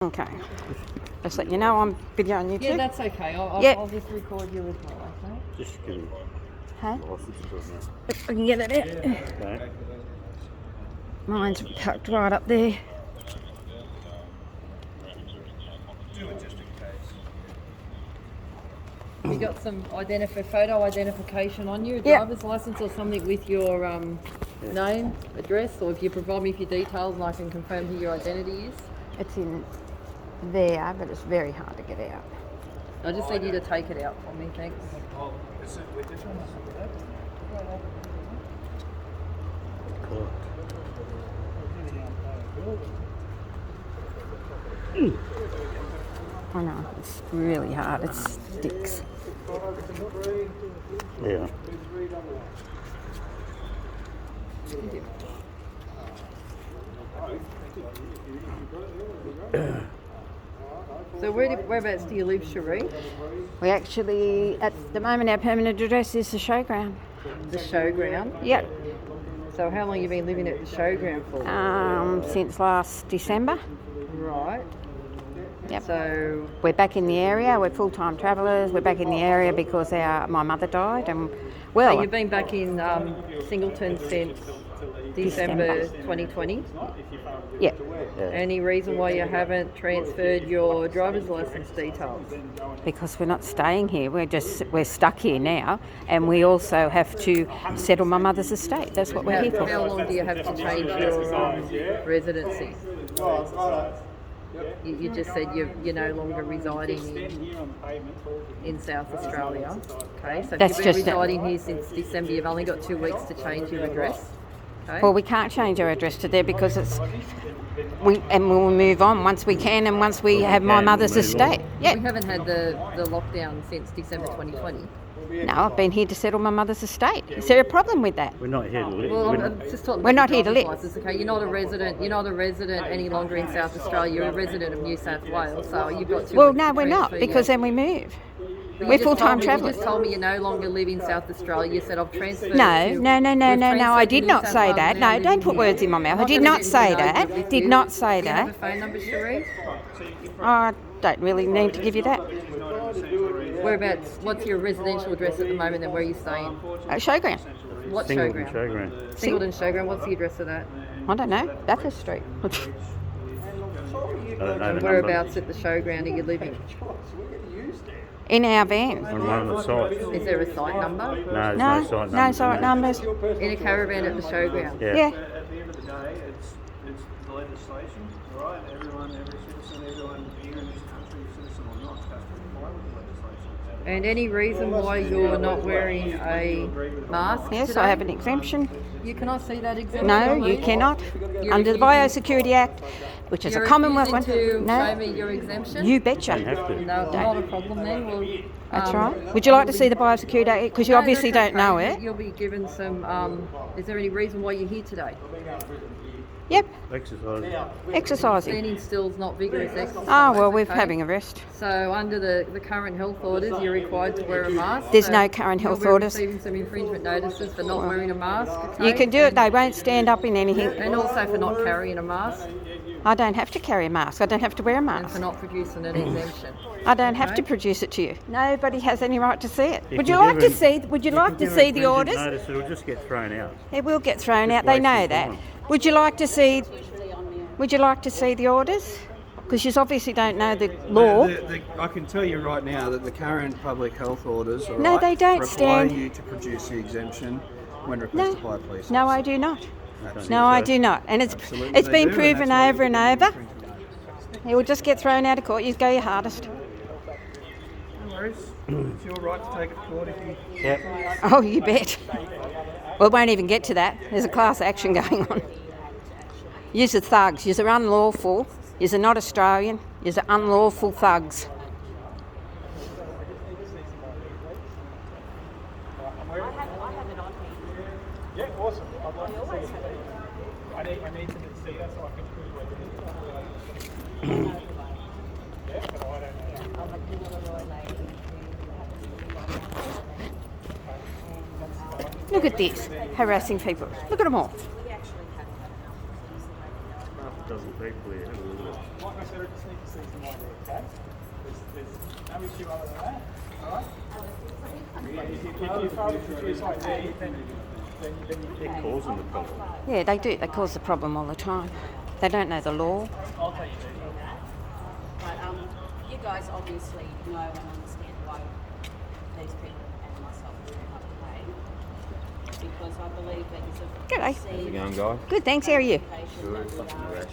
Okay. Just let you know I'm videoing YouTube. Yeah, that's okay. I'll just record you as well, okay? Just get a Huh? license or something. If I can get it out. Okay. Mine's tucked right up there. You got some photo identification on you, a Yep. driver's license or something with your name, address, or if you provide me with your details and I can confirm who your identity is. It's in there, but it's very hard to get out. I just need you to take it out for me, thanks. I know, it's really hard. It sticks. Yeah. So whereabouts do you live, Cherie? We actually, at the moment, our permanent address is the showground. The showground? Yep. So how long have you been living at the showground for? Since last December. Right. Yep. So We're back in the area. We're full-time travellers. We're back in the area because my mother died, and so you've been back in Singleton since December 2020? Yeah. Any reason why you haven't transferred your driver's license details? Because we're not staying here. We're stuck here now, and we also have to settle my mother's estate. That's what we're here for. How long do you have to change your residency? You just said you're no longer residing in South Australia. Okay, so if you've been residing here since December, you've only got 2 weeks to change your address. Okay. Well, we can't change our address to there because we'll move on once we can and once we have my mother's estate. Yeah. We haven't had the lockdown since December 2020. No, I've been here to settle my mother's estate. Is there a problem with that? We're not here to live. Well, I'm just talking We're not here to live. license, okay? You're not a resident any longer in South Australia. You're a resident of New South Wales, so you've got 2 Well, weeks no, to we're not, transfer because your- then we move. But We're you just full-time told me- travellers. You just told me you no longer live in South Australia. You said I've transferred. No, to- no, I we've did transferred not to New say South that. Wales, No, now don't living put here. words in my mouth. I I'm did not not gonna say get into an that. argument with Did you. not say Do you have that. a phone number, Cherie? I don't really need to give you that. Whereabouts? What's your residential address at the moment and where are you staying? Showground. What Singleton showground? showground. Singleton showground. What's the address of that? I don't know. Bathurst Street. I don't know the number. Whereabouts at the showground are you living? In our van. On one of the sites. Is there a site number? No, there's No, no site numbers. no site numbers. In a caravan at the showground? Yeah. Yeah. At the end of the day, it's the legislation, right? Every citizen, everyone here in this country, citizen or not, has to comply with the legislation. And any reason why you're not wearing a mask Yes, today? I have an exemption. Can I see that exemption? No, you please? cannot. You're Under the refusing- Biosecurity Act, which is You're a Commonwealth one. refusing to show No, me your exemption? you Don't betcha. have to. No, not a problem then. Well, That's right. Would you like to see the Biosecurity Act? Because you no, obviously that's don't know okay. it. You'll be given some. Is there any reason why you're here today? Yep, Exercise. exercising. Standing still's not vigorous exercise. Oh, well, we're okay? having a rest. So under the current health orders, you're required to wear a mask. There's So no current health you'll be orders. receiving some infringement notices for not wearing a mask. Okay? You can do it. They won't stand up in anything. And also for not carrying a mask I don't have to carry a mask. I don't have to wear a and for mask. not producing an exemption. I don't have to Okay. produce it to you. Nobody has any right to see it. If Would you you like to give see? Would you like to see the orders? Notice it'll just get thrown out. It will get thrown Just out. They know wasting that. time. Would you like to see? Would you like to see the orders? Because you obviously don't know the law. I can tell you right now that the current public health orders No, they don't require stand- you to produce the exemption when No, requested by a police no, officer. I do not. Absolutely. No, I do not. And it's Absolutely they been do, proven and that's why over and you're over. infringing on it. It will just get thrown out of court. You go your hardest. No worries. It's your right to take it to court if you... Yep. Oh, you bet. Well, it won't even get to that. There's a class action going on. Yous are thugs. Yous are unlawful. Yous are not Australian. Yous are unlawful thugs. Yeah, awesome. I'd like to see it. I need to see that so I can prove it. Yeah, but I don't know. Look at this. Harassing people. Look at them all. Half a dozen people here. Have a look at it. Like I said, better just need to see some ID, okay? There's no issue other than that, alright? If you fail to produce ID, then They're causing the problem. Yeah, they do. They cause the problem all the time. They don't know the law. I'll tell you do. But you guys obviously know and understand why these people and myself are up today. Because I believe that is a G'day. How's it going, guys? Good, thanks. How are you? Good.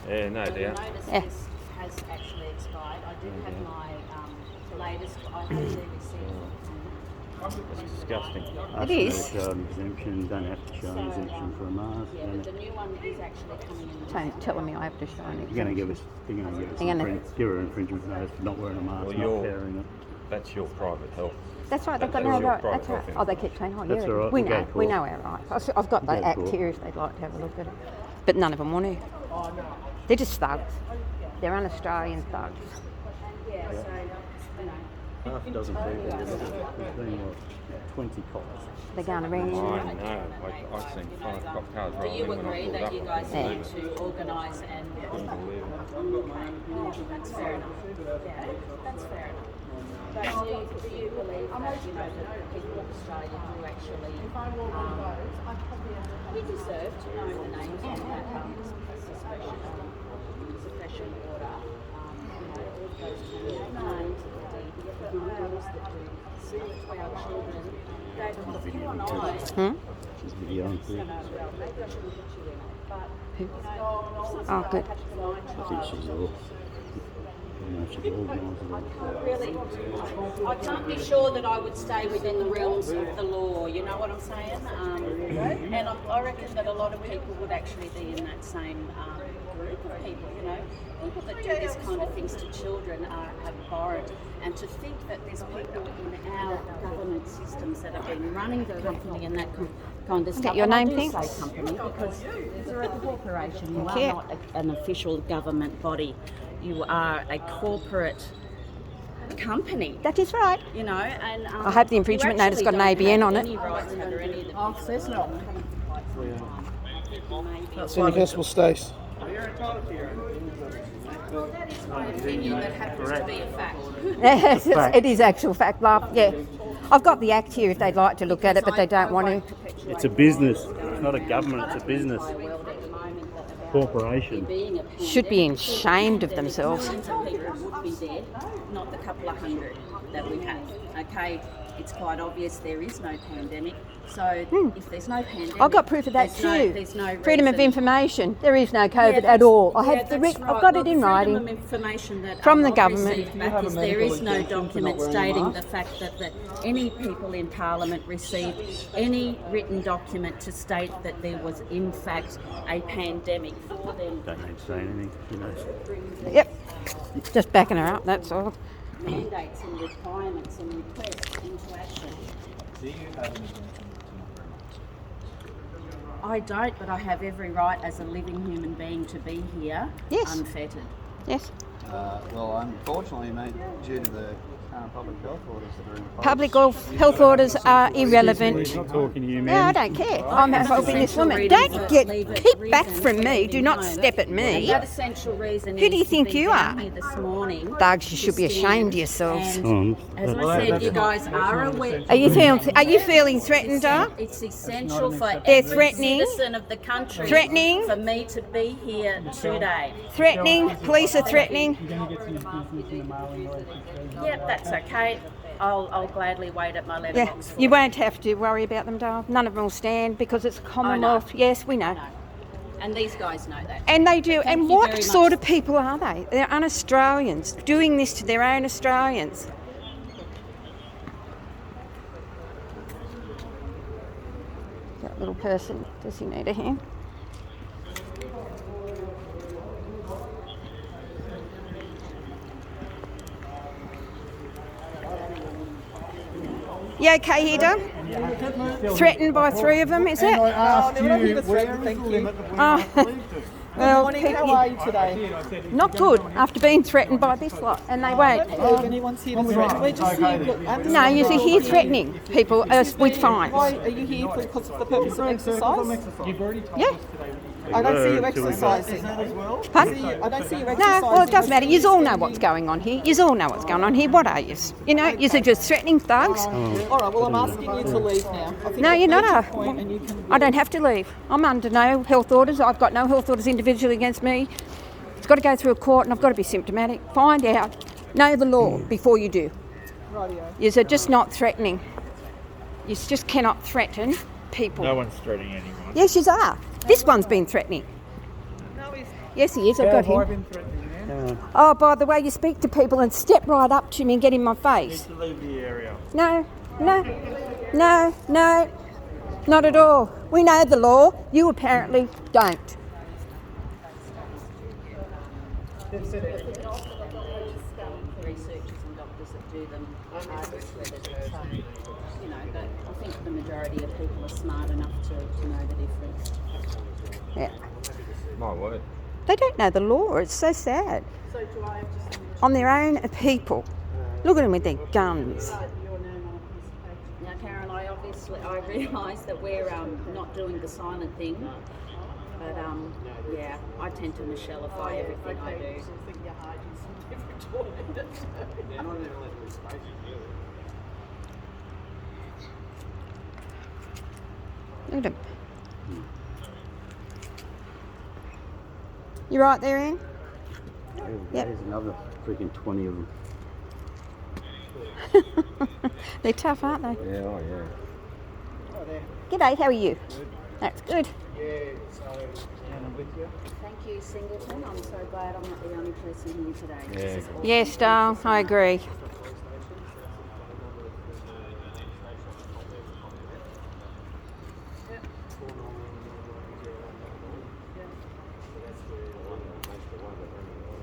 Yeah, no doubt. Notice Yeah. this has actually expired. I do have my latest. I have the receipt. It's disgusting. It is. Show an exemption. You don't have to show an exemption for a mask. Yeah, but the new one is actually coming in. Telling me I have to show an You're going to give us, give her an infringement notice for not wearing a mask, Well, not carrying it. That's your private health. That's right. They've got That's no your right. That's private right. health Oh, they keep saying, "Oh, That's yeah, all right, we we'll go know, to we court. know our rights." I've got the We'll go to act court. here if they'd like to have a look at it, but none of them want to. They're just thugs. They're un-Australian thugs. Yeah, so you know. Half a dozen people. There's been, what, 20 cops. They're going around. I know. I've seen 5 cop cars Do rolling you in when I agree pulled that up. you guys Yeah. need to organise and that's fair enough. Yeah, that's fair enough. But do you believe that, you know, that the people of Australia who actually we deserve to know the names of that suppression order, you know, all those names, the girls that do serious to our children, David, look, you and I, She's video on you here. know, well, maybe I shouldn't put you in it, but Who? you know, Oh, good. I think she's all. You know, she's organised. really, I can't be sure that I would stay within the realms of the law, you know what I'm saying? And I reckon that a lot of people would actually be in that same group of people, you know. People that do this kind of things to children are abhorrent. And to think that there's people in our government systems that have been running the company and that kind of stuff. your And I name, do thanks? say company because you're a corporation. You are you. not an official government body. You are a corporate company. That is right. You know, and I hope the infringement notice got an ABN on it. Any rights under any of the officers, no. That's in the decimal stace. Well, that is my opinion that happens to be a fact. Yes, it is actual fact, love. Yeah, I've got the act here if they'd like to look at it, but they don't want to. It's a business. It's not a government. It's a business. Corporation. Should be ashamed of themselves. Millions of people would be dead, not the couple of hundred that we have. Okay, it's quite obvious there is no pandemic. So if there's no pandemic, I've got proof of that there's too. no Freedom of reason. information. There is no COVID Yeah, at all. I yeah, have the that's I've got right. it in Well, the freedom writing. of information that From the I've government. received back is there is no document stating the fact that any people in Parliament received any written document to state that there was in fact a pandemic for them. Don't need to say anything. You know. Yep, just backing her up. That's all. Mandates and requirements and requests into action. Do you have an exemption I don't, but I have every right as a living human being to be here Yes. unfettered. Yes. Well, unfortunately, mate, due to the current public health orders that are in place. Public health orders are irrelevant. Not talking to you, No, I man. don't care. I'm helping this woman. Don't keep back from me. Do not step at me. That essential reason Who do you is to think be you down are? here this morning. Thugs, you should be to ashamed of stand yourselves. and, As I said, you guys are aware. Are you feeling threatened, Dar? It's essential for They're every threatening. citizen of the country Threatening. for me to be here today. Threatening. Police are threatening. You're going to get some information in the mail in relation to Yep, that's okay. I'll gladly wait at my Yeah, letterbox. for you it. won't have to worry about them, Dar. None of them will stand because it's Commonwealth. Yes, we know. No. And these guys know that. And they do. Thank And you what very sort much. of people are they? They're un-Australians doing this to their own Australians. That little person, does he need a hand? You okay here, Doug? Threatened by 3 of them, is it? I asked we're not here you to where threaten, is thank the you. limit of Oh, well, Morning, how are you today? not good after being threatened by this lot, and they won't. I don't believe anyone's here to threaten. We're just here, look, No, you're here threatening people with Why fines. are you here because of the purpose of exercise? You've already told Yeah. us today what you I don't see you learn to exercising. Pardon? I don't see you No, exercising. well, it doesn't matter. You all know what's going on here. You all know what's going on here. What are you? You know, you're just threatening thugs. All right, well, I'm asking you to leave now. I think No, you've you're not made your a- point and you can I don't have to leave. I'm under no health orders. I've got no health orders individually against me. It's got to go through a court and I've got to be symptomatic. Find out. Know the law before you do. Radio. You're just not threatening. You just cannot threaten people. No one's threatening anyone. Yes, you are. This one's been threatening. Yes, he is. I've got him. been threatening them? Oh, by the way you speak to people and step right up to me and get in my face. To leave the area. No, not at all. We know the law. You apparently don't. Researchers and doctors that do them are discredited. So, you know, but I think the majority of people are smart enough to know the difference. Yeah. My word. They don't know the law. It's so sad. So do I have to send On their own people. Look at them with their guns. your name on a piece of paper? Now, Karen, I realise that we're not doing the silent thing, but yeah, I tend to Michelle-ify everything I do. I think you're hiding some different toilets. Look at them. You right there, Ann? Yep. There's another freaking 20 of them. They're tough, aren't they? Yeah, oh yeah. G'day, how are you? That's good. Thank you, Singleton. I'm so glad I'm not the only person here today. Yeah. This is awesome. Yes, Dale, I agree.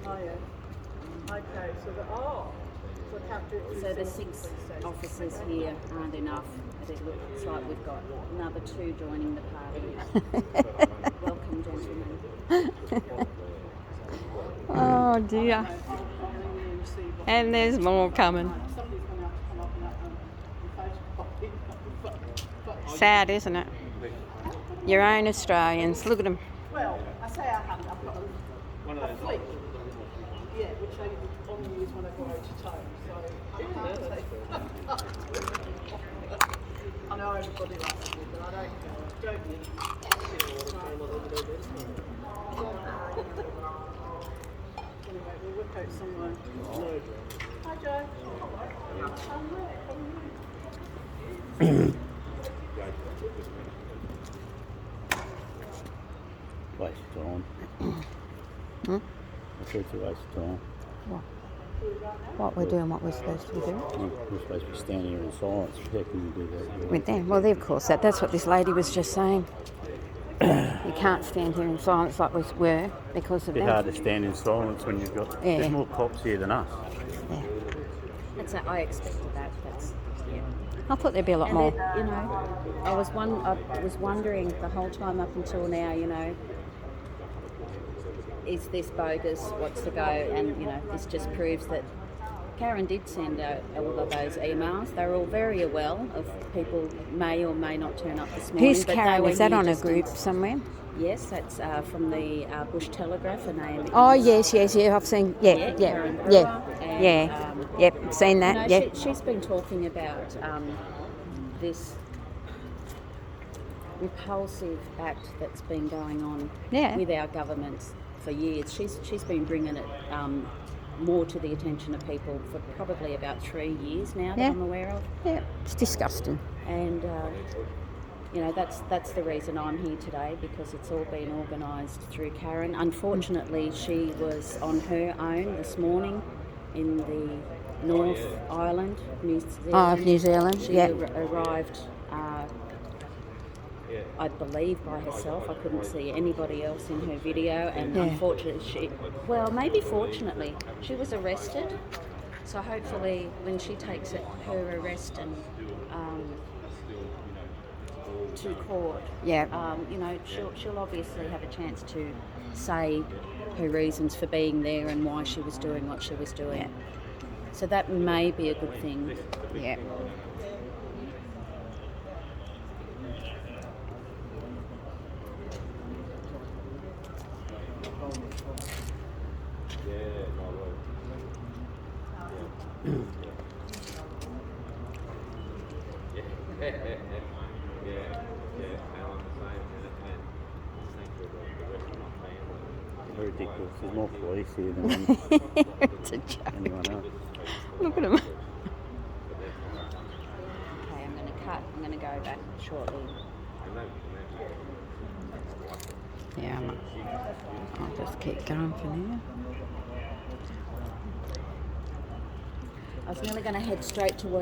Oh, yeah. Okay, so so I can't do it. So the 6 officers here aren't enough. It looks like we've got another 2 joining the party. Welcome, gentlemen. Oh dear. And there's more coming. Sad, isn't it? Your own Australians. Look at them. Well, I say I haven't. I've got a fleet. Yeah, which I only use when I go out to town. So I know everybody likes it, but I don't Anyway, we'll work out somewhere. Hi, Joe. Waste of time. It's a waste of time. What we're doing, what we're supposed to be doing. We're supposed to be standing here in silence. How can you do that? With them. Well, of course, that's what this lady was just saying. You can't stand here in silence like we were because of It's them. hard to stand in silence when you've got. Yeah. There's more cops here than us. Yeah. I expected that. That's yeah. I thought there'd be a lot And more. then, you know, I was wondering the whole time up until now, you know, is this bogus? What's the go? And you know, this just proves that Karen did send out all of those emails. They were all very aware of people may or may not turn up this morning. Who's but they Karen? were Is that here on a just group somewhere? Yes, that's from the Bush Telegraph and AME. Oh, yes, I've seen. Yeah. Karen Brewer and, Yep, seen that. You know, Yeah. she's been talking about this repulsive act that's been going on Yeah. with our governments for years. She's been bringing it more to the attention of people for probably about 3 years now that Yeah. I'm aware of. Yeah, it's disgusting. And you know, that's the reason I'm here today, because it's all been organised through Karen. Unfortunately, she was on her own this morning in the North Island, New Zealand. Oh, New Zealand, She yeah. arrived, I believe, by herself. I couldn't see anybody else in her video, and Yeah. unfortunately, maybe fortunately, she was arrested. So hopefully, when she takes her arrest and to court, Yeah. you know, she'll obviously have a chance to say her reasons for being there and why she was doing what she was doing. Yeah. So that may be a good thing. Yeah. Ridiculous. There's more police here than It's a joke. anyone else. Look at him. Okay, I'm going to cut. I'm going to go back shortly. Yeah, I'll just keep going for now. I was nearly going to head straight to work